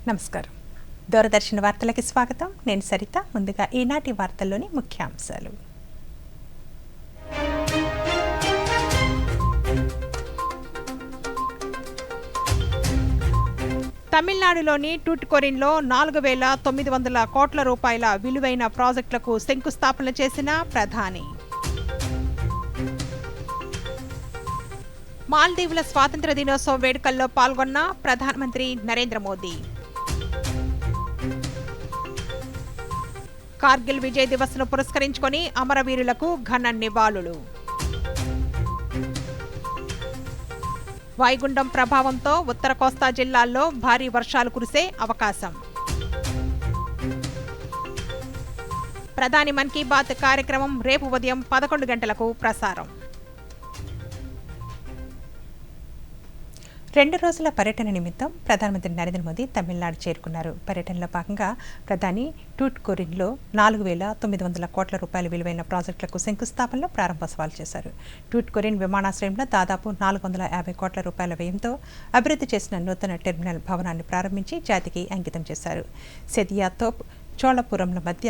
నమస్కారం. దూరదర్శన్ వార్తలకి స్వాగతం. నేను సరిత. ముందుగా ఈనాటి వార్తల్లోని ముఖ్యాంశాలు. తమిళనాడులోని టూటికోరిన్లో 4,900 కోట్ల రూపాయల విలువైన ప్రాజెక్టులకు శంకుస్థాపన చేసిన ప్రధాని. మాల్దీవుల స్వాతంత్ర దినోత్సవ వేడుకల్లో పాల్గొన్న ప్రధానమంత్రి నరేంద్ర మోదీ. కార్గిల్ విజయ్ దివస్ను పురస్కరించుకొని అమరవీరులకు ఘన నివాళులు. వాయుగుండం ప్రభావంతో ఉత్తర కోస్తా జిల్లాల్లో భారీ వర్షాలు కురిసే అవకాశం. ప్రధాని మన్ కీ బాత్ కార్యక్రమం రేపు ఉదయం 11 గంటలకు ప్రసారం. 2 రోజుల పర్యటన నిమిత్తం ప్రధానమంత్రి నరేంద్ర మోదీ తమిళనాడు చేరుకున్నారు. పర్యటనలో భాగంగా ప్రధాని టూటికోరిన్లో 4,900 కోట్ల రూపాయల విలువైన ప్రాజెక్టులకు శంకుస్థాపనలో ప్రారంభోత్సవాలు చేశారు. టూటికోరిన్ విమానాశ్రయంలో దాదాపు 450 కోట్ల రూపాయల వ్యయంతో అభివృద్ధి చేసిన నూతన టెర్మినల్ భవనాన్ని ప్రారంభించి జాతికి అంకితం చేశారు. సెదియాతోప్ చోళపురంల మధ్య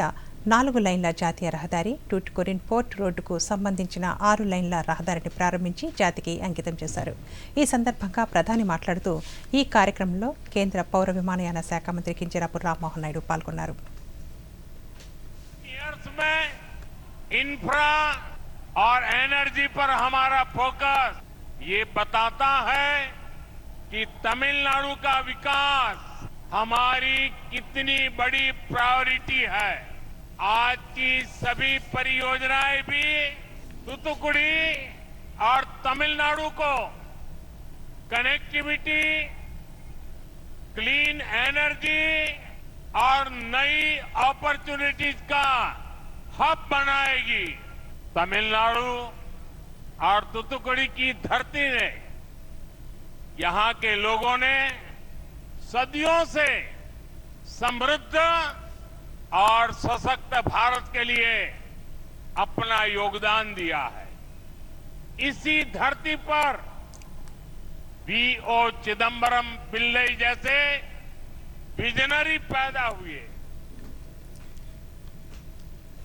4 లైన్ల జాతీయ రహదారి, టూటికోరిన్ పోర్ట్ రోడ్డుకు సంబంధించిన 6 లైన్ల రహదారిని ప్రారంభించి జాతికి అంకితం చేశారు. ఈ సందర్భంగా ప్రధాని మాట్లాడుతూ ఈ కార్యక్రమంలో కేంద్ర పౌర విమానయాన శాఖ మంత్రి కింజరాపు రామ్మోహన్ నాయుడు పాల్గొన్నారు. इंफ्रा और एनर्जी पर हमारा फोकस ये बताता है कि तमिलनाडु का विकास हमारी कितनी बड़ी प्रायोरिटी है. आज की सभी परियोजनाएं भी तूतुकुड़ी और तमिलनाडु को कनेक्टिविटी, क्लीन एनर्जी और नई अपॉर्चुनिटीज का हब बनाएगी. तमिलनाडु और तूतुकुड़ी की धरती ने, यहां के लोगों ने सदियों से समृद्ध और सशक्त भारत के लिए अपना योगदान दिया है. इसी धरती पर वी.ओ. चिदंबरम पिल्लई जैसे विजनरी पैदा हुए.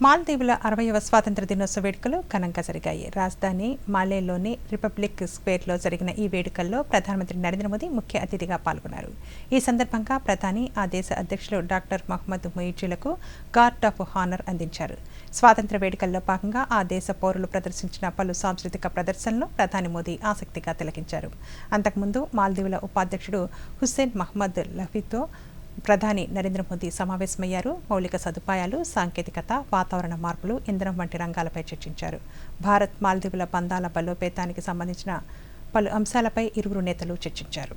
మాల్దీవుల 60వ స్వాతంత్ర దినోత్సవ వేడుకలు ఘనంగా జరిగాయి. రాజధాని మాలేలోని రిపబ్లిక్ స్క్వేర్లో జరిగిన ఈ వేడుకల్లో ప్రధానమంత్రి నరేంద్ర మోదీ ముఖ్య అతిథిగా పాల్గొన్నారు. ఈ సందర్భంగా ప్రధాని ఆ దేశ అధ్యక్షులు డాక్టర్ మహమ్మద్ మొయిజీలకు గార్డ్ ఆఫ్ హానర్ అందించారు. స్వాతంత్ర వేడుకల్లో భాగంగా ఆ దేశ పౌరులు ప్రదర్శించిన పలు సాంస్కృతిక ప్రదర్శనలను ప్రధాని మోదీ ఆసక్తిగా తిలకించారు. అంతకుముందు మాల్దీవుల ఉపాధ్యక్షుడు హుస్సేన్ మహమ్మద్ లఫీతో ప్రధాని నరేంద్ర మోదీ సమావేశమయ్యారు. మౌలిక సదుపాయాలు, సాంకేతికత, వాతావరణ మార్పులు, ఇంధనం వంటి రంగాలపై చర్చించారు. భారత్ మాల్దీవుల బంధాల బలోపేతానికి సంబంధించిన పలు అంశాలపై ఇరువురు నేతలు చర్చించారు.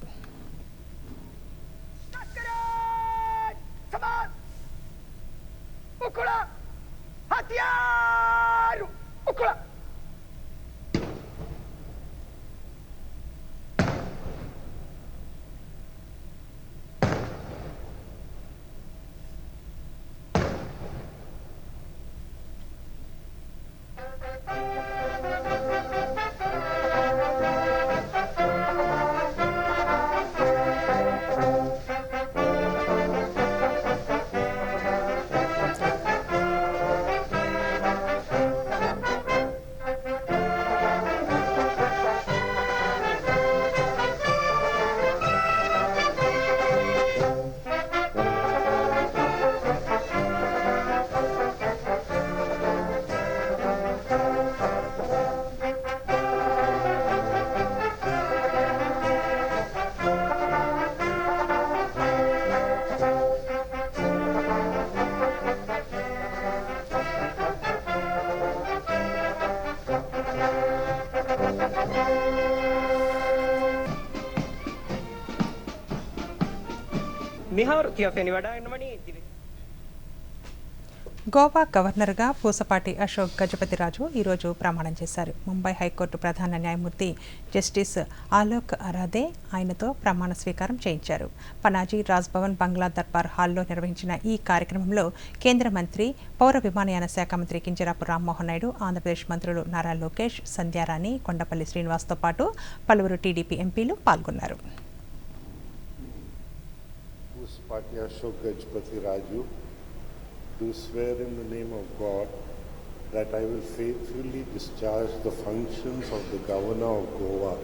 గోవా గవర్నర్గా పూసపాటి అశోక్ గజపతిరాజు ఈరోజు ప్రమాణం చేశారు. ముంబై హైకోర్టు ప్రధాన న్యాయమూర్తి జస్టిస్ ఆలోక్ అరాదే ఆయనతో ప్రమాణ స్వీకారం చేయించారు. పనాజీ రాజ్భవన్ బంగ్లా దర్బార్ హాల్లో నిర్వహించిన ఈ కార్యక్రమంలో కేంద్ర మంత్రి, పౌర విమానయాన శాఖ మంత్రి కింజరాపు రామ్మోహన్ నాయుడు, ఆంధ్రప్రదేశ్ మంత్రులు నారా లోకేష్, సంధ్యారాణి, కొండపల్లి శ్రీనివాస్తో పాటు పలువురు టీడీపీ ఎంపీలు పాల్గొన్నారు. Patyashok Gajpati Raju, do swear in the name of God that I will faithfully discharge the functions of the Governor of Goa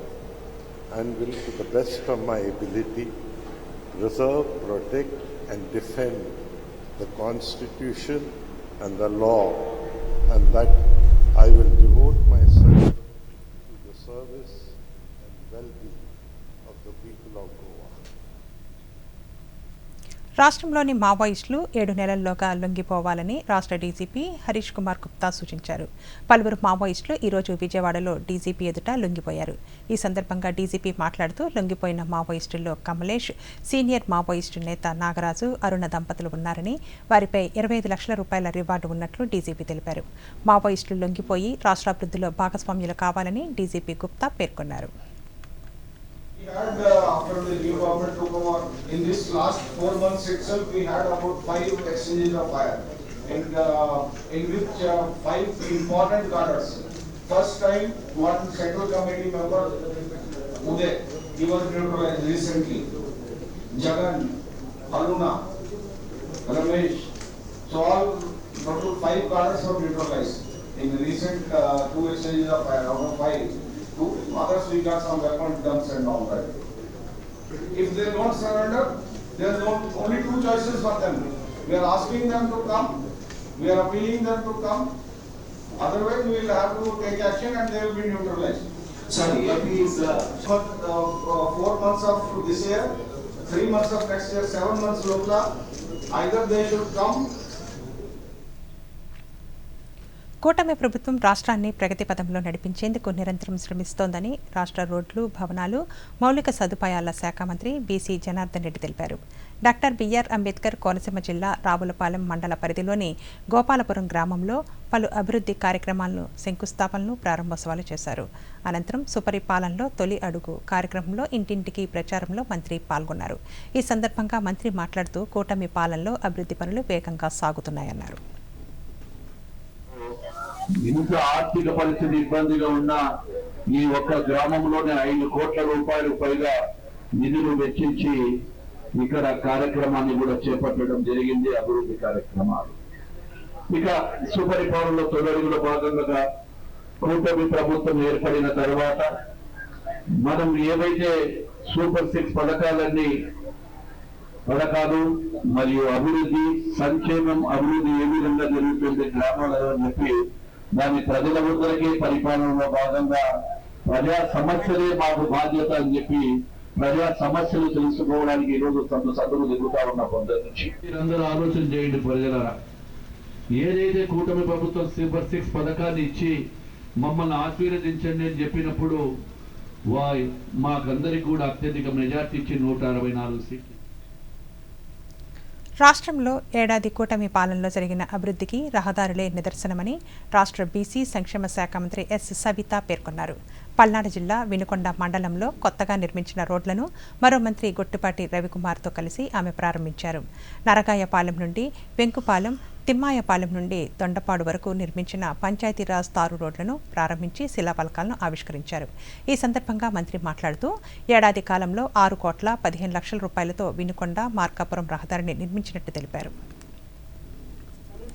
and will, to the best of my ability, preserve, protect and defend the Constitution and the law, and that I will devote myself to the service and well-being of the people of Goa. రాష్ట్రంలోని మావోయిస్టులు 7 నెలల్లోగా లొంగిపోవాలని రాష్ట్ర DGP Harish Kumar Gupta సూచించారు. పలువురు మావోయిస్టులు ఈరోజు విజయవాడలో DGP ఎదుట లొంగిపోయారు. ఈ సందర్భంగా డీజీపీ మాట్లాడుతూ లొంగిపోయిన మావోయిస్టుల్లో కమలేష్, సీనియర్ మావోయిస్టు నేత నాగరాజు, అరుణ దంపతులు ఉన్నారని, వారిపై 25 లక్షల రూపాయల రివార్డు ఉన్నట్లు డీజీపీ తెలిపారు. మావోయిస్టులు లొంగిపోయి రాష్ట్రాభివృద్ధిలో భాగస్వామ్యులు కావాలని డీజీపీ గుప్తా పేర్కొన్నారు. We had after the new government took over, in this last 4 months itself, we had about 5 exchanges of fire, in which 5 important cadres. First time, one central committee member, Uday, he was neutralized recently. Jagan, Aruna, Ramesh, so all total 5 cadres were neutralized in the recent 2 exchanges of fire. Out of 5, 2 others we got some weapon dumps and all that. If they don't surrender, there is only 2 choices for them. We are asking them to come, we are appealing them to come. Otherwise, we will have to take action and they will be neutralized. Sorry, AP is 4 months of this year, 3 months of next year, 7 months local. Either they should come. కూటమి ప్రభుత్వం రాష్ట్రాన్ని ప్రగతి పథంలో నడిపించేందుకు నిరంతరం శ్రమిస్తోందని రాష్ట్ర రోడ్లు, భవనాలు, మౌలిక సదుపాయాల శాఖ మంత్రి బీసీ జనార్దన్ రెడ్డి తెలిపారు. డాక్టర్ బిఆర్ అంబేద్కర్ కోనసీమ జిల్లా రావులపాలెం మండల పరిధిలోని గోపాలపురం గ్రామంలో పలు అభివృద్ధి కార్యక్రమాలను శంకుస్థాపనలు, ప్రారంభోత్సవాలు చేశారు. అనంతరం సుపరిపాలనలో తొలి అడుగు కార్యక్రమంలో ఇంటింటికి ప్రచారంలో మంత్రి పాల్గొన్నారు. ఈ సందర్భంగా మంత్రి మాట్లాడుతూ కూటమి పాలనలో అభివృద్ధి పనులు వేగంగా సాగుతున్నాయన్నారు. ఇంత ఆర్థిక పరిస్థితి ఇబ్బందిగా ఉన్న ఈ ఒక్క గ్రామంలోనే 5 కోట్ల రూపాయలు పైగా నిధులు వెచ్చించి ఇక్కడ కార్యక్రమాన్ని కూడా చేపట్టడం జరిగింది. అభివృద్ధి కార్యక్రమాలు ఇక సుపరిపాలనలో తొలగిలో భాగంగా కూటమి ప్రభుత్వం ఏర్పడిన తర్వాత మనం ఏవైతే సూపర్ 6 పథకాలు మరియు అభివృద్ధి, సంక్షేమం, అభివృద్ధి ఏ విధంగా జరుగుతుంది గ్రామాలలో అని చెప్పి దాని ప్రజల ముందరికీ పరిపాలనలో భాగంగా ప్రజా సమస్యలే మాకు బాధ్యత అని చెప్పి ప్రజా సమస్యలు తెలుసుకోవడానికి ఈరోజు సభలు దిగుతా ఉన్న పొందల నుంచి మీరందరూ ఆలోచన చేయండి. ప్రజలారా, ఏదైతే కూటమి ప్రభుత్వం సూపర్ 6 పథకాన్ని ఇచ్చి మమ్మల్ని ఆశీర్వదించండి అని చెప్పినప్పుడు మాకందరికి కూడా అత్యధిక మెజార్టీ ఇచ్చి 164 సీట్లు. రాష్ట్రంలో ఏడాది కూటమి పాలనలో జరిగిన అభివృద్ధికి రహదారులే నిదర్శనమని రాష్ట్ర బీసీ సంక్షేమ శాఖ మంత్రి ఎస్ సవిత పేర్కొన్నారు. పల్నాడు జిల్లా వినుకొండ మండలంలో కొత్తగా నిర్మించిన రోడ్లను మరో మంత్రి గొట్టిపాటి రవికుమార్తో కలిసి ఆమె ప్రారంభించారు. నరగాయపాలెం నుండి వెంకుపాలెం, తిమ్మాయపాలెం నుండి దొండపాడు వరకు నిర్మించిన పంచాయతీరాజ్ తారు రోడ్లను ప్రారంభించి శిలాఫలకాలను ఆవిష్కరించారు. ఈ సందర్భంగా మంత్రి మాట్లాడుతూ ఏడాది కాలంలో 6 కోట్ల 15 లక్షల రూపాయలతో వినుకొండ మార్కాపురం రహదారిని నిర్మించినట్టు తెలిపారు.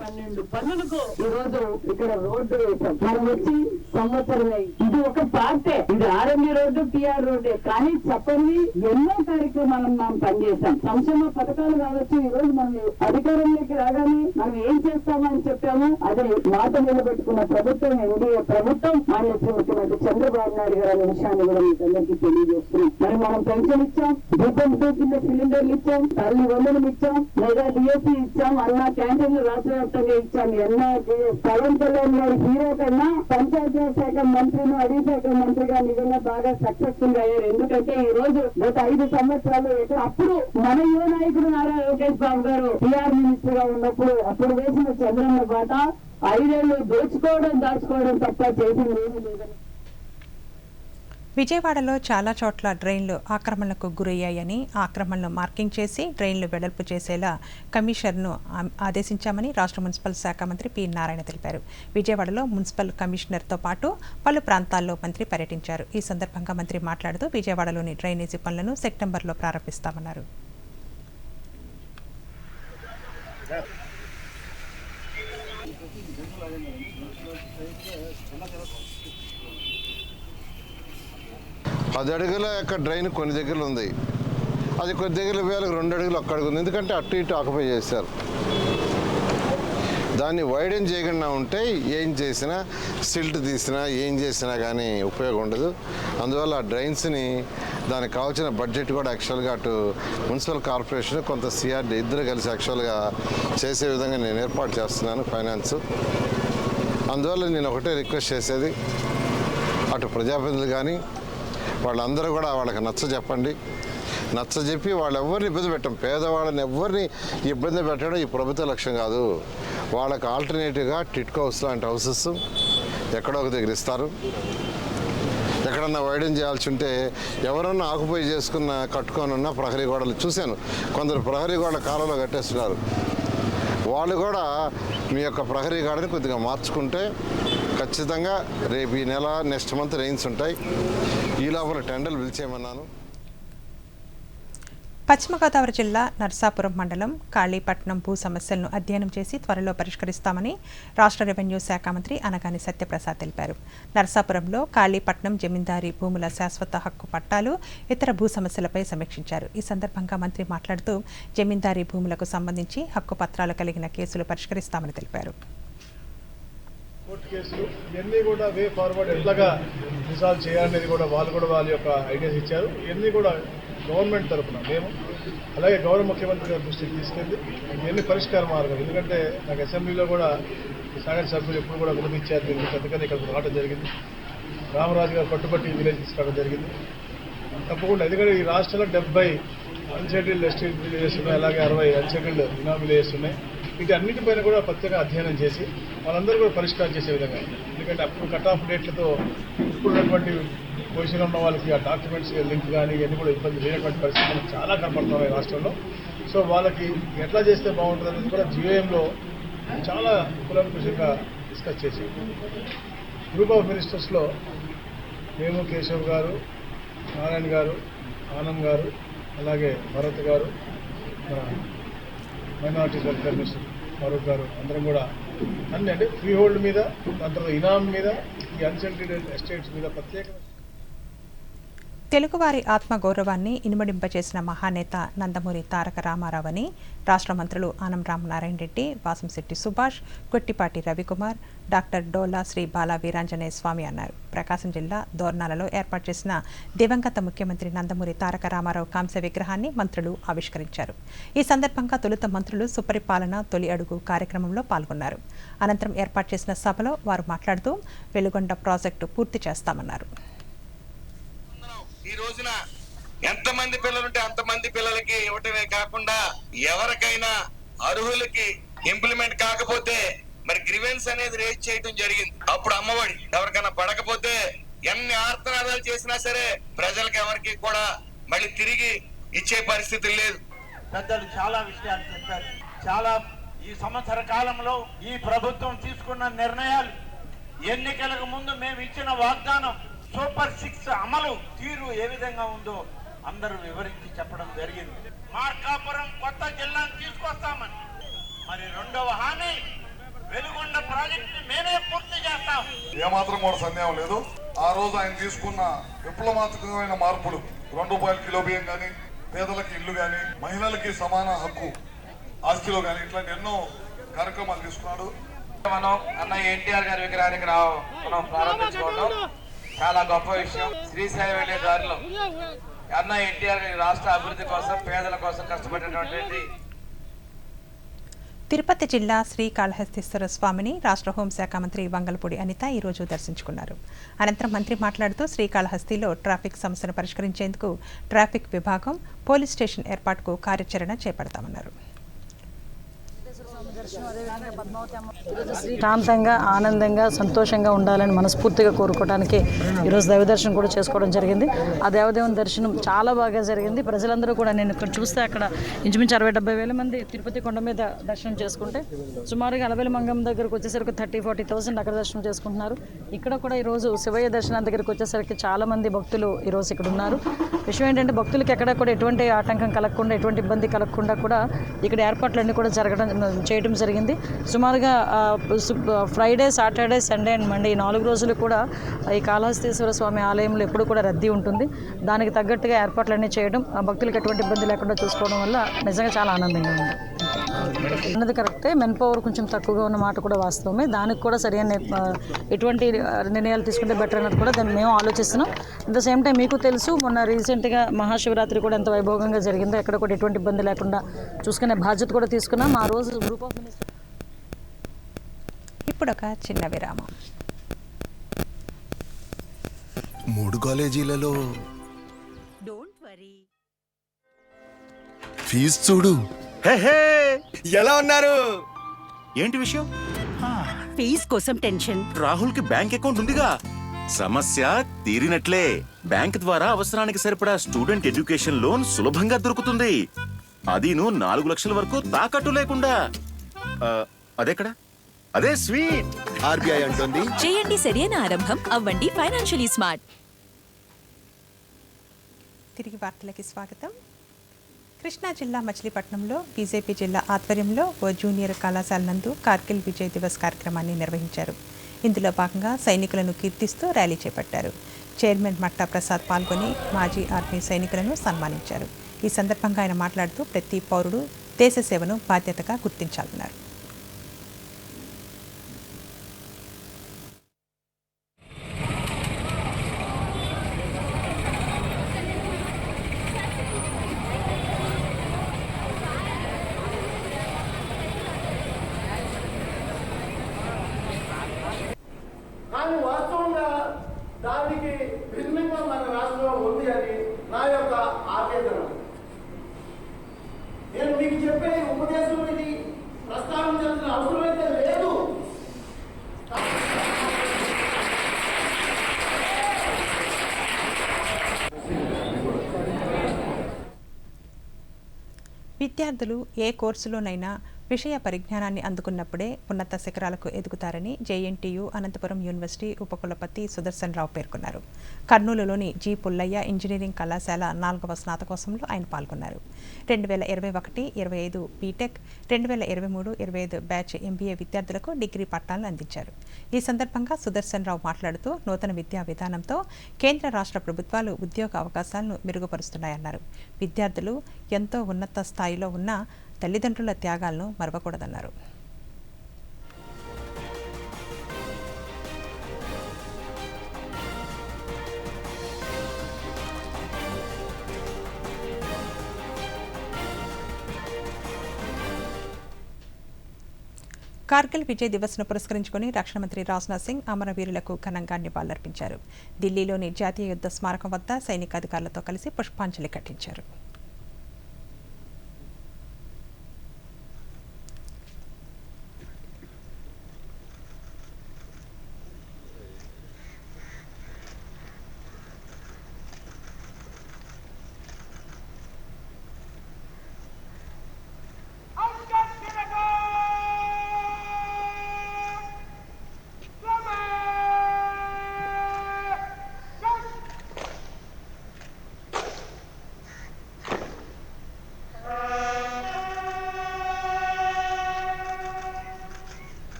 12 పనులకు ఈ రోజు ఇక్కడ రోడ్డు మనం వచ్చి సంవత్సరమే. ఇది ఒక పార్టే, ఇది ఆర్ఎంఈ రోడ్డు, టిఆర్ రోడ్డే. కానీ చెప్పండి, ఎన్నో కార్యక్రమాలను మనం పనిచేస్తాం. సంక్షేమ పథకాలు కావచ్చు. ఈ రోజు మనం అధికారంలోకి రాగానే మనం ఏం చేస్తామని చెప్పాము, అదే మాట నిలబెట్టుకున్న ప్రభుత్వం ఎన్డీఏ ప్రభుత్వం. మాన్యత ముఖ్యమంత్రి చంద్రబాబు నాయుడు గారి విషయాన్ని కూడా మీకు అందరికీ తెలియజేస్తున్నాం. మరి మనం పెన్షన్ ఇచ్చాం, దీపం కింద సిలిండర్లు ఇచ్చాం, తల్లి వందనం ఇచ్చాం, లేదా డిఎస్సీ ఇచ్చాం, అన్న క్యాంటీన్లు రాష్ట్ర ఇచ్చాం. ఎన్నో పవన్ కళ్యాణ్ గారి హీరో కన్నా పంచాయతీరాజ్ శాఖ మంత్రిని, అడవి శాఖ మంత్రిగా నిజంగా బాగా సక్సెస్ఫుల్ గా అయ్యారు. ఎందుకంటే ఈ రోజు గత 5 సంవత్సరాలు అప్పుడు మన యువ నాయకుడు నారా లోకేష్ బాబు గారు టీఆర్ మినిస్టర్ గా ఉన్నప్పుడు అప్పుడు వేసిన చంద్రన్న బాట 5 ఏళ్లు దాచుకోవడం తప్ప చేసింది ఏమీ లేదని. విజయవాడలో చాలా చోట్ల డ్రైన్లు ఆక్రమణలకు గురయ్యాయని, ఆక్రమణలు మార్కింగ్ చేసి డ్రైన్లు వెడల్పు చేసేలా కమిషనర్ను ఆదేశించామని రాష్ట్ర మున్సిపల్ శాఖ మంత్రి పి నారాయణ తెలిపారు. విజయవాడలో మున్సిపల్ కమిషనర్తో పాటు పలు ప్రాంతాల్లో మంత్రి పర్యటించారు. ఈ సందర్భంగా మంత్రి మాట్లాడుతూ విజయవాడలోని డ్రైనేజీ పనులను సెప్టెంబర్లో ప్రారంభిస్తామన్నారు. పది అడుగుల యొక్క డ్రైన్ కొన్ని దగ్గరలు ఉంది, అది కొన్ని దగ్గర వేలకు 2 అడుగులు ఒక్క అడుగు ఉంది. ఎందుకంటే అటు ఇటు ఆక్యుపై చేశారు. దాన్ని వైడెన్ చేయకుండా ఉంటే ఏం చేసినా సిల్ట్ తీసినా ఏం చేసినా కానీ ఉపయోగం ఉండదు. అందువల్ల ఆ డ్రైన్స్ని దానికి కావాల్సిన బడ్జెట్ కూడా యాక్చువల్గా అటు మున్సిపల్ కార్పొరేషన్ కొంత సిఆర్డి ఇద్దరు కలిసి యాక్చువల్గా చేసే విధంగా నేను ఏర్పాటు చేస్తున్నాను ఫైనాన్స్. అందువల్ల నేను ఒకటే రిక్వెస్ట్ చేసేది, అటు ప్రజాప్రతినిధులు కానీ వాళ్ళందరూ కూడా వాళ్ళకి నచ్చజెప్పండి. నచ్చజెప్పి వాళ్ళు ఎవరిని ఇబ్బంది పెట్టం, పేదవాళ్ళని ఎవరిని ఇబ్బంది పెట్టడం ఈ ప్రభుత్వ లక్ష్యం కాదు. వాళ్ళకి ఆల్టర్నేటివ్గా టిట్కో హౌస్ లాంటి హౌసెస్ ఎక్కడో ఒక దగ్గర ఇస్తారు. ఎక్కడన్నా వైడెన్ చేయాల్సి ఉంటే ఎవరన్నా ఆకుపై చేసుకున్న కట్టుకొని ఉన్న ప్రహరీ గోడలు చూశాను. కొందరు ప్రహరీ గోడల కాలంలో కట్టేస్తున్నారు. వాళ్ళు కూడా మీ యొక్క ప్రహరీ గోడని కొద్దిగా మార్చుకుంటే ఖచ్చితంగా రేపు ఈ నెల నెక్స్ట్ మంత్ రెయిన్స్ ఉంటాయి. ఈ లోపల టెండర్లు పిలిచేయమన్నాను. పశ్చిమ గోదావరి జిల్లా నర్సాపురం మండలం కాళీపట్నం భూ సమస్యలను అధ్యయనం చేసి త్వరలో పరిష్కరిస్తామని రాష్ట్ర రెవెన్యూ శాఖ మంత్రి అనగాని సత్యప్రసాద్ తెలిపారు. నర్సాపురంలో కాళీపట్నం జమీందారీ భూముల శాశ్వత హక్కు పట్టాలు, ఇతర భూ సమస్యలపై సమీక్షించారు. ఈ సందర్భంగా మంత్రి మాట్లాడుతూ జమీందారీ భూములకు సంబంధించి హక్కు పత్రాలు కలిగిన కేసులు పరిష్కరిస్తామని తెలిపారు. కోర్టు కేసులు ఇవన్నీ కూడా వే ఫార్వర్డ్ ఎట్లాగా రిజాల్వ్ చేయాలనేది కూడా వాళ్ళు వాళ్ళ యొక్క ఐడియాస్ ఇచ్చారు. ఇవన్నీ కూడా గవర్నమెంట్ తరఫున మేము అలాగే గౌరవ ముఖ్యమంత్రి గారి దృష్టికి తీసుకెళ్ళి ఇవన్నీ పరిష్కార మార్గం. ఎందుకంటే నాకు అసెంబ్లీలో కూడా సాగర్ సభ్యులు ఎప్పుడు కూడా వినిపించారు. దీనికి అందుకని ఇక్కడ రావడం జరిగింది. రామరాజు గారు పట్టుబట్టి విలేజ్ తీసుకోవడం జరిగింది. తప్పకుండా ఎందుకంటే ఈ రాష్ట్రంలో 70 అన్సెటిల్డ్ ఎస్టేట్ విలేజెస్ ఉన్నాయి, అలాగే 60 అన్సెటిల్డ్ ఇనా విలేజెస్ ఉన్నాయి. వీటన్నిటిపైన కూడా ప్రత్యేక అధ్యయనం చేసి వాళ్ళందరూ కూడా పరిష్కారం చేసే విధంగా, ఎందుకంటే అప్పుడు కట్ ఆఫ్ డేట్లతో ఇప్పుడున్నటువంటి పొజిషన్ ఉన్న వాళ్ళకి ఆ డాక్యుమెంట్స్ లింక్ కానీ ఇవన్నీ కూడా ఇబ్బంది లేనటువంటి పరిస్థితులు చాలా కనపడుతున్నాయి రాష్ట్రంలో. సో వాళ్ళకి ఎట్లా చేస్తే బాగుంటుంది అనేది కూడా జిఓఎంలో చాలా కులంకుశంగా డిస్కస్ చేసి గ్రూప్ ఆఫ్ మినిస్టర్స్లో మేము, కేశవ్ గారు, నారాయణ గారు, ఆనంద్ గారు, అలాగే భరత్ గారు, మన మైనారిటీ వెల్ఫేర్ మినిస్టర్ ఫరూక్ గారు అందరం కూడా అన్ని అంటే ఫ్రీ హోల్డ్ మీద, దాని తర్వాత ఇనాం మీద, ఈ అన్సెటిల్డ్ ఎస్టేట్స్ మీద ప్రత్యేక తెలుగువారి ఆత్మగౌరవాన్ని ఇనుమడింపచేసిన మహానేత నందమూరి తారక రామారావు అని రాష్ట్ర మంత్రులు ఆనం రామనారాయణ రెడ్డి, వాసంశెట్టి సుభాష్, కొట్టిపాటి రవికుమార్, డాక్టర్ డోలా శ్రీ బాల వీరాంజనేయ స్వామి అన్నారు. ప్రకాశం జిల్లా దోర్నాలలో ఏర్పాటు చేసిన దివంగత ముఖ్యమంత్రి నందమూరి తారక రామారావు కాంస్య విగ్రహాన్ని మంత్రులు ఆవిష్కరించారు. ఈ సందర్భంగా తొలుత మంత్రులు సుపరిపాలన తొలి అడుగు కార్యక్రమంలో పాల్గొన్నారు. అనంతరం ఏర్పాటు చేసిన సభలో వారు మాట్లాడుతూ వెలుగొండ ప్రాజెక్టు పూర్తి చేస్తామన్నారు. ఈ రోజున ఎంతమంది పిల్లలుంటే అంతమంది పిల్లలకి ఇవ్వటమే కాకుండా ఎవరికైనా అర్హులకి ఇంప్లిమెంట్ కాకపోతే మరి గ్రివెన్స్ అనేది రేజ్ చేయడం జరిగింది. అప్పుడు అమ్మఒడి ఎవరికైనా పడకపోతే ఎన్ని ఆర్తనాదాలు చేసినా సరే ప్రజలకు ఎవరికి కూడా మళ్ళీ తిరిగి ఇచ్చే పరిస్థితి లేదు. పెద్దలు చాలా విషయాలు చెప్పారు. చాలా ఈ సంవత్సర కాలంలో ఈ ప్రభుత్వం తీసుకున్న నిర్ణయాలు, ఎన్నికలకు ముందు మేము ఇచ్చిన వాగ్దానం, సూపర్ 6 అమలు తీరు ఏ విధంగా ఉందో అందరూ వివరించి చెప్పడం జరిగింది. మార్కాపురం కొత్త జిల్లాను తీసుకొస్తామని, మరి రెండవ హామీ వెలుగొండ ప్రాజెక్టు మేమే పూర్తి చేస్తాం. ఏమాత్రం కూడా సందేహం లేదు. ఆ రోజు ఆయన తీసుకున్న విప్లవాత్మకమైన మార్పులు, ₹2 కిలో బియ్యం కానీ, పేదలకు ఇల్లు కానీ, మహిళలకి సమాన హక్కు ఆస్తిలో కానీ, ఇట్లాంటి ఎన్నో కార్యక్రమాలు తీసుకున్నాడు. మనం అన్న ఎన్టీఆర్ గారి విగ్రహానికి మనం ప్రారంభించుకోవడం చాలా గొప్ప విషయం. శ్రీశైలం వెళ్లే దారిలో అన్న ఎన్టీఆర్ రాష్ట్ర అభివృద్ధి కోసం, పేదల కోసం కష్టపడినటువంటి తిరుపతి జిల్లా శ్రీకాళహస్తీశ్వర స్వామిని రాష్ట్ర హోంశాఖ మంత్రి వంగలపూడి అనిత ఈరోజు దర్శించుకున్నారు. అనంతరం మంత్రి మాట్లాడుతూ శ్రీకాళహస్తిలో ట్రాఫిక్ సమస్యను పరిష్కరించేందుకు ట్రాఫిక్ విభాగం, పోలీస్ స్టేషన్ ఏర్పాటుకు కార్యాచరణ చేపడతామన్నారు. శాంతంగా, ఆనందంగా, సంతోషంగా ఉండాలని మనస్ఫూర్తిగా కోరుకోవడానికి ఈరోజు దైవ దర్శనం కూడా చేసుకోవడం జరిగింది. ఆ దేవదేవుని దర్శనం చాలా బాగా జరిగింది. ప్రజలందరూ కూడా, నేను ఇక్కడ చూస్తే అక్కడ ఇంచుమించు 60-70 వేల మంది తిరుపతి కొండ మీద దర్శనం చేసుకుంటే, సుమారుగా అలవేలు మంగం దగ్గరకు వచ్చేసరికి 30,000-40,000 అక్కడ దర్శనం చేసుకుంటున్నారు. ఇక్కడ కూడా ఈరోజు శివయ్య దర్శనం దగ్గరికి వచ్చేసరికి చాలా మంది భక్తులు ఈరోజు ఇక్కడ ఉన్నారు. విషయం ఏంటంటే భక్తులకి ఎక్కడ కూడా ఎటువంటి ఆటంకం కలగకుండా, ఎటువంటి ఇబ్బంది కలగకుండా కూడా ఇక్కడ ఏర్పాట్లన్నీ కూడా జరగడం చేయడం జరిగింది. సుమారుగా Friday, Saturday, Sunday and Monday ఈ 4 రోజులు కూడా ఈ కాళహస్తీశ్వర స్వామి ఆలయంలో ఎప్పుడు కూడా రద్దీ ఉంటుంది. దానికి తగ్గట్టుగా ఏర్పాట్లన్నీ చేయడం, భక్తులకు ఎటువంటి ఇబ్బంది లేకుండా చూసుకోవడం వల్ల నిజంగా చాలా ఆనందంగా ఉంది. అన్నది కరెక్టే, మెన్ పవర్ కొంచెం తక్కువగా ఉన్న మాట కూడా వాస్తవమే. దానికి కూడా సరైన ఎటువంటి నిర్ణయాలు తీసుకుంటే బెటర్ అన్నది కూడా దాన్ని మేము ఆలోచిస్తున్నాం. అట్ ద సేమ్ టైం మీకు తెలుసు, మొన్న రీసెంట్గా మహాశివరాత్రి కూడా ఎంత వైభవంగా జరిగిందో, ఎక్కడ కూడా ఎటువంటి ఇబ్బంది లేకుండా చూసుకునే బాధ్యత కూడా తీసుకున్నాం. ఆ రోజు గ్రూప్ ఆఫ్ మినిస్టర్స్. ఇప్పుడు ఒక చిన్న విరామం. 3 కాలేజీలలో ఫీజు చూడు. ఎలా ఉన్నారు? ఏంటి విషయం? ఫీజ్ కోసం టెన్షన్. రాహుల్ కి బ్యాంక్ అకౌంట్ ఉందిగా, సమస్య తీరినట్లే. బ్యాంక్ ద్వారా అవసరానికి సరిపడా స్టూడెంట్ ఎడ్యుకేషన్ లోన్ సులభంగా దొరుకుతుంది. అదీను 4 లక్షల వరకు తాకట్టు లేకుండా. అదెక్కడ? అదే స్వీట్. ఆర్బీఐ అంటుంది, చేయండి సరైన ఆరంభం, అవ్వండి ఫైనాన్షియలీ స్మార్ట్. తిరిగి వార్తలకి స్వాగతం. కృష్ణా జిల్లా మచిలీపట్నంలో బీజేపీ జిల్లా ఆధ్వర్యంలో ఓ జూనియర్ కళాశాల నందు కార్గిల్ విజయ్ దివస్ కార్యక్రమాన్ని నిర్వహించారు. ఇందులో భాగంగా సైనికులను కీర్తిస్తూ ర్యాలీ చేపట్టారు. చైర్మన్ మట్టా ప్రసాద్ పాల్గొని మాజీ ఆర్మీ సైనికులను సన్మానించారు. ఈ సందర్భంగా ఆయన మాట్లాడుతూ ప్రతి పౌరుడు దేశ సేవను బాధ్యతగా గుర్తించాలన్నారు. కానీ వాస్తవంగా దానికి భిన్నంగా మన రాష్ట్రంలో ఉంది అని నా యొక్క ఆవేదన. నేను మీకు చెప్పే ఉపదేశం ఇది ప్రస్తావించాల్సిన అవసరం అయితే లేదు. విద్యార్థులు ఏ కోర్సులోనైనా విషయ పరిజ్ఞానాన్ని అందుకున్నప్పుడే ఉన్నత శిఖరాలకు ఎదుగుతారని జేఎన్టీయూ అనంతపురం యూనివర్సిటీ ఉపకులపతి సుదర్శన్ రావు పేర్కొన్నారు. కర్నూలులోని జి పుల్లయ్య ఇంజనీరింగ్ కళాశాల 4వ స్నాతకోత్సవంలో ఆయన పాల్గొన్నారు. 2021-25 బీటెక్, 2023-25 బ్యాచ్ ఎంబీఏ విద్యార్థులకు డిగ్రీ పట్టాలను అందించారు. ఈ సందర్భంగా సుదర్శన్ రావు మాట్లాడుతూ నూతన విద్యా విధానంతో కేంద్ర రాష్ట్ర ప్రభుత్వాలు ఉద్యోగ అవకాశాలను మెరుగుపరుస్తున్నాయన్నారు. విద్యార్థులు ఎంతో ఉన్నత స్థాయిలో ఉన్న తల్లిదండ్రుల త్యాగాలను మరవకూడదన్నారు. కార్గిల్ విజయ్ దివస్ను పురస్కరించుకుని రక్షణ మంత్రి రాజ్నాథ్ సింగ్ అమరవీరులకు ఘనంగా నివాళులర్పించారు. ఢిల్లీలోని జాతీయ యుద్ధ స్మారకం వద్ద సైనికాధికారులతో కలిసి పుష్పాంజలి ఘటించారు.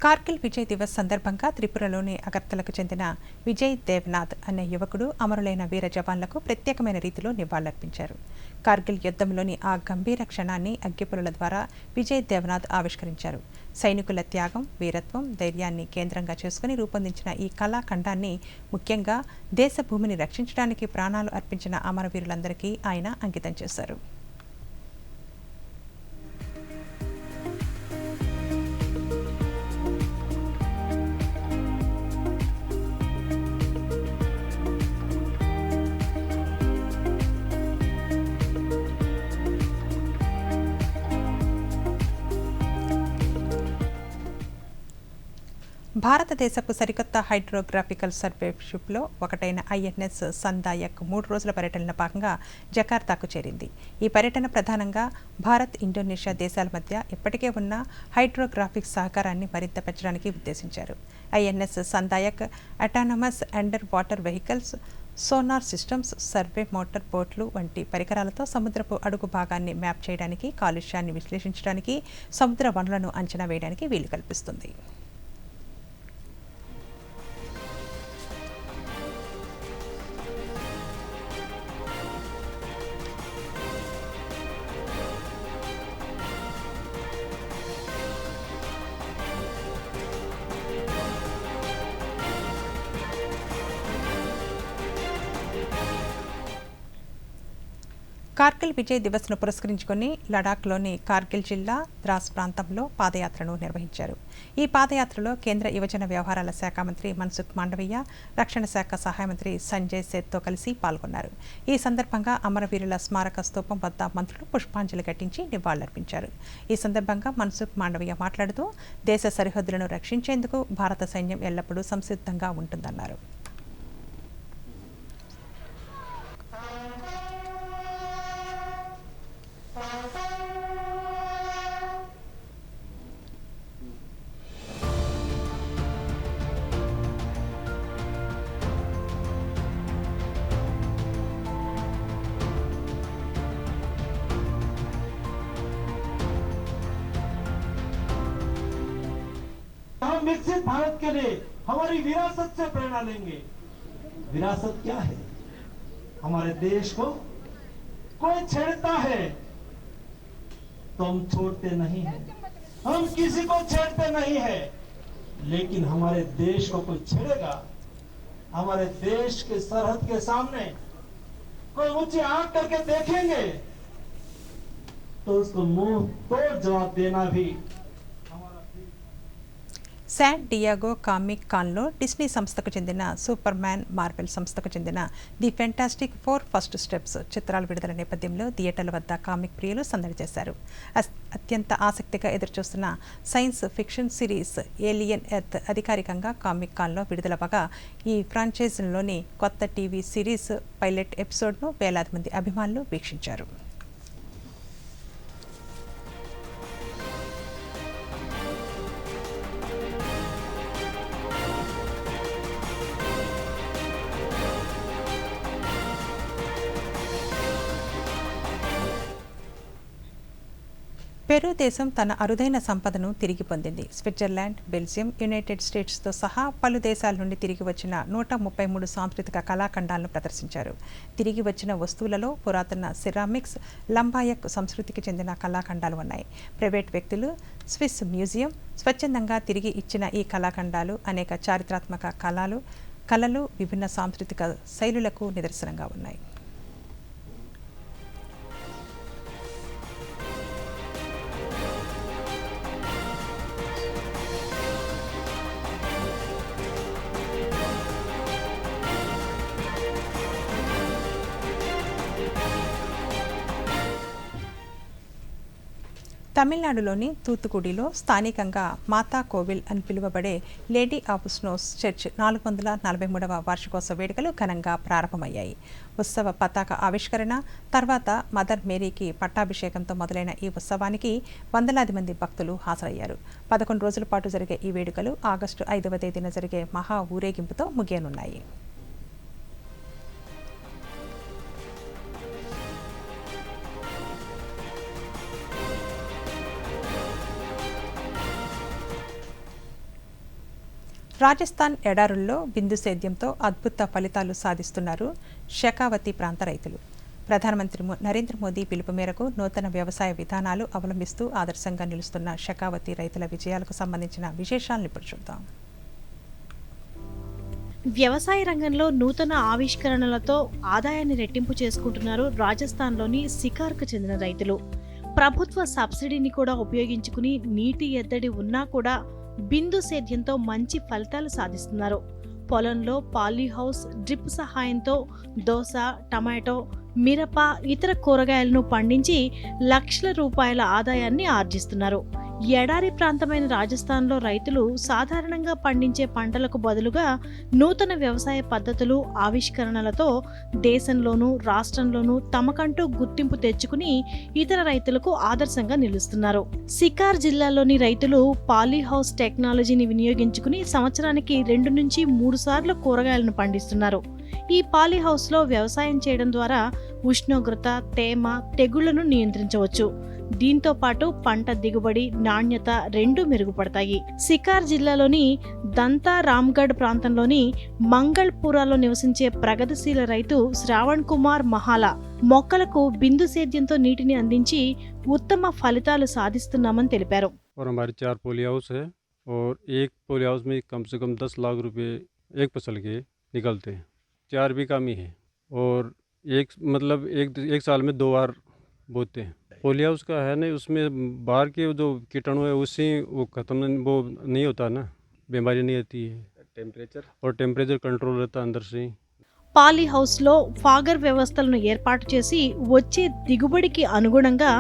కార్గిల్ విజయ్ దివస్ సందర్భంగా త్రిపురలోని అగర్తలకు చెందిన విజయ్ దేవ్నాథ్ అనే యువకుడు అమరులైన వీర జవాన్లకు ప్రత్యేకమైన రీతిలో నివాళులర్పించారు. కార్గిల్ యుద్ధంలోని ఆ గంభీర క్షణాన్ని అగ్గిపుల్లల ద్వారా విజయ్ దేవ్నాథ్ ఆవిష్కరించారు. సైనికుల త్యాగం, వీరత్వం, ధైర్యాన్ని కేంద్రంగా చేసుకుని రూపొందించిన ఈ కళాఖండాన్ని ముఖ్యంగా దేశ భూమిని రక్షించడానికి ప్రాణాలు అర్పించిన అమరవీరులందరికీ ఆయన అంకితం చేశారు. భారతదేశపు సరికొత్త హైడ్రోగ్రాఫికల్ సర్వేషిప్లో ఒకటైన ఐఎన్ఎస్ సందాయక్ 3 రోజుల పర్యటనలో భాగంగా జకార్తాకు చేరింది. ఈ పర్యటన ప్రధానంగా భారత్, ఇండోనేషియా దేశాల మధ్య ఇప్పటికే ఉన్న హైడ్రోగ్రాఫిక్ సహకారాన్ని మరింత పెంచడానికి ఉద్దేశించారు. INS Sandhayak autonomous underwater vehicles, sonar systems, survey motor బోట్లు వంటి పరికరాలతో సముద్రపు అడుగు భాగాన్ని మ్యాప్ చేయడానికి, కాలుష్యాన్ని విశ్లేషించడానికి, సముద్ర వనరులను అంచనా వేయడానికి వీలు కల్పిస్తుంది. కార్గిల్ విజయ్ దివస్ను పురస్కరించుకొని లడాఖ్లోని కార్గిల్ జిల్లా ద్రాస్ ప్రాంతంలో పాదయాత్రను నిర్వహించారు. ఈ పాదయాత్రలో కేంద్ర యువజన వ్యవహారాల శాఖ మంత్రి మన్సుఖ్ మాండవీయ, రక్షణ శాఖ సహాయ మంత్రి సంజయ్ సేత్తో కలిసి పాల్గొన్నారు. ఈ సందర్భంగా అమరవీరుల స్మారక స్తూపం వద్ద మంత్రులు పుష్పాంజలి ఘటించి నివాళులర్పించారు. ఈ సందర్భంగా మన్సుఖ్ మాండవీయ మాట్లాడుతూ దేశ సరిహద్దులను రక్షించేందుకు భారత సైన్యం ఎల్లప్పుడూ సంసిద్ధంగా ఉంటుందన్నారు. हम विकसित भारत के लिए हमारी विरासत से प्रेरणा लेंगे। विरासत क्या है? हमारे देश को कोई छेड़ता है तो हम छोड़ते नहीं हैं, हम किसी को छेड़ते नहीं है, लेकिन हमारे देश को कोई छेड़ेगा, हमारे देश के सरहद के सामने कोई ऊंची आंख करके देखेंगे तो उसको मुंह तोड़ जवाब देना भी। శాన్ డియాగో కామిక్ కాన్లో డిస్నీ సంస్థకు చెందిన సూపర్ మ్యాన్, మార్వెల్ సంస్థకు చెందిన ది ఫెంటాస్టిక్ 4 ఫస్ట్ స్టెప్స్ చిత్రాల విడుదల నేపథ్యంలో థియేటర్ల వద్ద కామిక్ ప్రియులు సందడి చేశారు. అత్యంత ఆసక్తిగా ఎదురుచూస్తున్న science fiction series alien earth అధికారికంగా కామిక్ కాన్లో విడుదలవగా ఈ ఫ్రాంచైజీలోని కొత్త టీవీ సిరీస్ పైలట్ ఎపిసోడ్ను వేలాది మంది అభిమానులు వీక్షించారు. పెరు దేశం తన అరుదైన సంపదను తిరిగి పొందింది. స్విట్జర్లాండ్, బెల్జియం, యునైటెడ్ స్టేట్స్తో సహా పలు దేశాల నుండి తిరిగి వచ్చిన 133 సాంస్కృతిక కళాఖండాలను ప్రదర్శించారు. తిరిగి వచ్చిన వస్తువులలో పురాతన సిరామిక్స్, లంబాయక్ సంస్కృతికి చెందిన కళాఖండాలు ఉన్నాయి. ప్రైవేట్ వ్యక్తులు, స్విస్ మ్యూజియం స్వచ్ఛందంగా తిరిగి ఇచ్చిన ఈ కళాఖండాలు అనేక చారిత్రాత్మక కళలు, విభిన్న సాంస్కృతిక శైలులకు నిదర్శనంగా ఉన్నాయి. తమిళనాడులోని తూత్తుకుడిలో స్థానికంగా మాతా కోవిల్ అని పిలువబడే లేడీ ఆఫ్ స్నోస్ చర్చ్ 443వ వార్షికోత్సవ వేడుకలు ఘనంగా ప్రారంభమయ్యాయి. ఉత్సవ పతాక ఆవిష్కరణ తర్వాత మదర్ మేరీకి పట్టాభిషేకంతో మొదలైన ఈ ఉత్సవానికి వందలాది మంది భక్తులు హాజరయ్యారు. 11 రోజుల పాటు జరిగే ఈ వేడుకలు ఆగస్టు 5వ తేదీన జరిగే మహా ఊరేగింపుతో ముగియనున్నాయి. రాజస్థాన్ ఎడారుల్లో బిందు సేద్యంతో అద్భుత ఫలితాలు సాధిస్తున్నారు షెకావతి ప్రాంత రైతులు. ప్రధానమంత్రి నరేంద్ర మోదీ పిలుపు మేరకు నూతన వ్యవసాయ విధానాలు అవలంబిస్తూ ఆదర్శంగా నిలుస్తున్న షెకావతి రైతుల విజయాలకు సంబంధించిన విశేషాలను ఇప్పుడు చూద్దాం. వ్యవసాయ రంగంలో నూతన ఆవిష్కరణలతో ఆదాయాన్ని రెట్టింపు చేసుకుంటున్నారు రాజస్థాన్లోని సికార్కు చెందిన రైతులు. ప్రభుత్వ సబ్సిడీని కూడా ఉపయోగించుకుని నీటి ఎద్దడి ఉన్నా కూడా బిందు సేద్యంతో మంచి ఫలితాలు సాధిస్తున్నారు. పొలంలో పాలీహౌస్, డ్రిప్ సహాయంతో దోస, టమాటో, మిరప, ఇతర కూరగాయలను పండించి లక్షల రూపాయల ఆదాయాన్ని ఆర్జిస్తున్నారు. ఎడారి ప్రాంతమైన రాజస్థాన్లో రైతులు సాధారణంగా పండించే పంటలకు బదులుగా నూతన వ్యవసాయ పద్ధతులు ఆవిష్కరణలతో దేశంలోనూ రాష్ట్రంలోనూ తమకంటూ గుర్తింపు తెచ్చుకుని ఇతర రైతులకు ఆదర్శంగా నిలుస్తున్నారు. సికార్ జిల్లాలోని రైతులు పాలీహౌస్ టెక్నాలజీని వినియోగించుకుని సంవత్సరానికి 2 నుంచి 3 సార్లు కూరగాయలను పండిస్తున్నారు. ఈ పాలీహౌస్లో వ్యవసాయం చేయడం ద్వారా ఉష్ణోగ్రత, తేమ, తెగుళ్లను నియంత్రించవచ్చు. దీంతో పాటు పంట దిగుబడి, నాణ్యత రెండూ మెరుగుపడతాయి. సికార్ జిల్లాలోని దంతా రామ్గఢ్ ప్రాంతంలోని మంగళపురాలో నివసించే ప్రగతిశీల రైతు శ్రావణ్ కుమార్ మహాలా మొక్కలకు బిందు సేద్యంతో నీటిని అందించి ఉత్తమ ఫలితాలు సాధిస్తున్నామని తెలిపారు. और हमारे 4 पोली हाउस है और एक पोली हाउस में कम से कम 10 लाख रुपए एक फसल के निकलते हैं. 4 बीघा में है और एक साल में 2 बार बोते हैं. पोली हाउस का है नहीं, उसमें बाहर के जो कीटाणु है उससे वो खत्म वो नहीं होता ना, बीमारी नहीं आती है. टेम्परेचर कंट्रोल रहता है अंदर से. పాలీహౌస్లో ఫాగర్ వ్యవస్థలను ఏర్పాటు చేసి వచ్చే దిగుబడికి అనుగుణంగా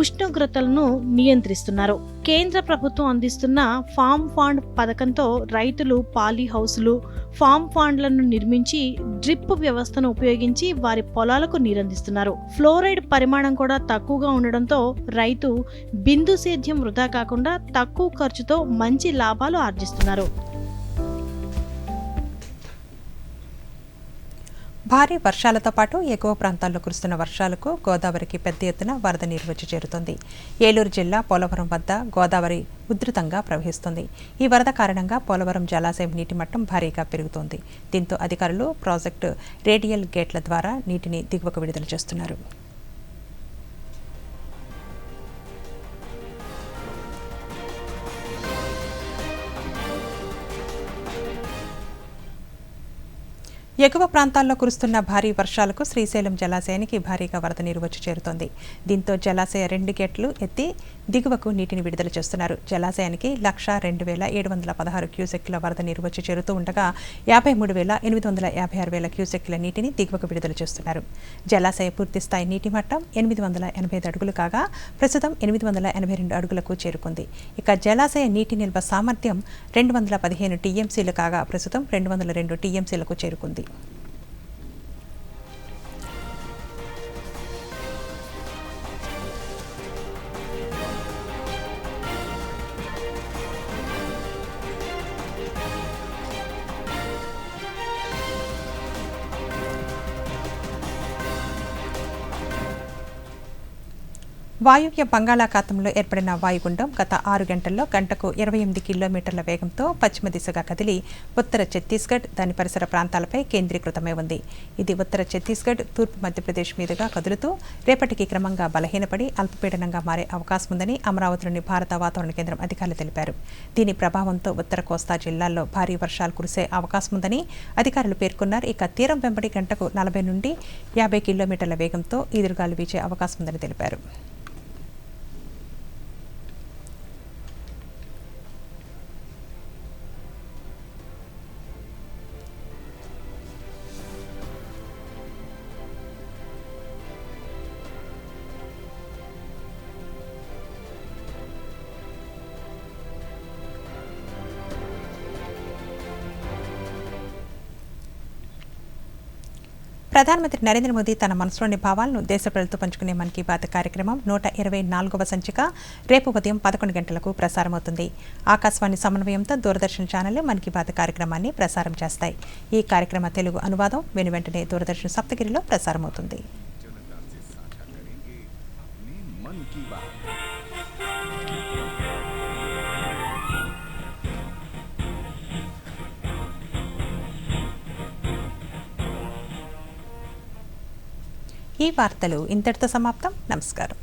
ఉష్ణోగ్రతలను నియంత్రిస్తున్నారు. కేంద్ర ప్రభుత్వం అందిస్తున్న ఫామ్ ఫండ్ పథకంతో రైతులు పాలీహౌస్లు, ఫామ్ ఫండ్లను నిర్మించి డ్రిప్ వ్యవస్థను ఉపయోగించి వారి పొలాలకు నీరందిస్తున్నారు. ఫ్లోరైడ్ పరిమాణం కూడా తక్కువగా ఉండడంతో రైతు బిందు సేద్యం వృధా కాకుండా తక్కువ ఖర్చుతో మంచి లాభాలు ఆర్జిస్తున్నారు. భారీ వర్షాలతో పాటు ఎగువ ప్రాంతాల్లో కురుస్తున్న వర్షాలకు గోదావరికి పెద్ద ఎత్తున వరద నీరు వచ్చి చేరుతోంది. ఏలూరు జిల్లా పోలవరం వద్ద గోదావరి ఉధృతంగా ప్రవహిస్తుంది. ఈ వరద కారణంగా పోలవరం జలాశయం నీటి మట్టం భారీగా పెరుగుతోంది. దీంతో అధికారులు ప్రాజెక్టు రేడియల్ గేట్ల ద్వారా నీటిని దిగువకు విడుదల చేస్తున్నారు. ఎగువ ప్రాంతాల్లో కురుస్తున్న భారీ వర్షాలకు శ్రీశైలం జలాశయానికి భారీగా వరద నీరు వచ్చి చేరుతోంది. దీంతో జలాశయ 2 గేట్లు ఎత్తి దిగువకు నీటిని విడుదల చేస్తున్నారు. జలాశయానికి 1,02,716 క్యూసెక్ల వరద నీరు వచ్చి చేరుతూ ఉండగా 53,856 క్యూసెక్ల నీటిని దిగువకు విడుదల చేస్తున్నారు. జలాశయ పూర్తిస్థాయి నీటి మట్టం 885 అడుగులు కాగా ప్రస్తుతం 882 అడుగులకు చేరుకుంది. ఇక జలాశయ నీటి నిల్వ సామర్థ్యం 215 టీఎంసీలు కాగా ప్రస్తుతం 202 టీఎంసీలకు చేరుకుంది. వాయువ్య బంగాళాఖాతంలో ఏర్పడిన వాయుగుండం గత 6 గంటల్లో గంటకు 28 కిలోమీటర్ల వేగంతో పశ్చిమ దిశగా కదిలి ఉత్తర ఛత్తీస్గఢ్, దాని పరిసర ప్రాంతాలపై కేంద్రీకృతమై ఉంది. ఇది ఉత్తర ఛత్తీస్గఢ్, తూర్పు మధ్యప్రదేశ్ మీదుగా కదులుతూ రేపటికి క్రమంగా బలహీనపడి అల్పపీడనంగా మారే అవకాశం ఉందని అమరావతిలోని భారత వాతావరణ కేంద్రం అధికారులు తెలిపారు. దీని ప్రభావంతో ఉత్తర కోస్తా జిల్లాల్లో భారీ వర్షాలు కురిసే అవకాశం ఉందని అధికారులు పేర్కొన్నారు. ఇక తీరం వెంబడి గంటకు 40 నుండి 50 కిలోమీటర్ల వేగంతో ఈదురుగాలు వీచే అవకాశం ఉందని తెలిపారు. ప్రధానమంత్రి నరేంద్ర మోదీ తన మనసులోని భావాలను దేశ ప్రజలతో పంచుకునే మన్ కీ బాత్ కార్యక్రమం 124వ సంచిక రేపు ఉదయం 11 గంటలకు ప్రసారమవుతుంది. ఆకాశవాణి సమన్వయంతో దూరదర్శన్ ఛానళ్లు మన్ కీ బాత్ కార్యక్రమాన్ని ప్రసారం చేస్తాయి. ఈ కార్యక్రమ తెలుగు అనువాదం వెనువెంటనే దూరదర్శన్ సప్తగిరిలో ప్రసారమవుతుంది. ఈ వార్తలు ఇంతటితో సమాప్తం. నమస్కారం.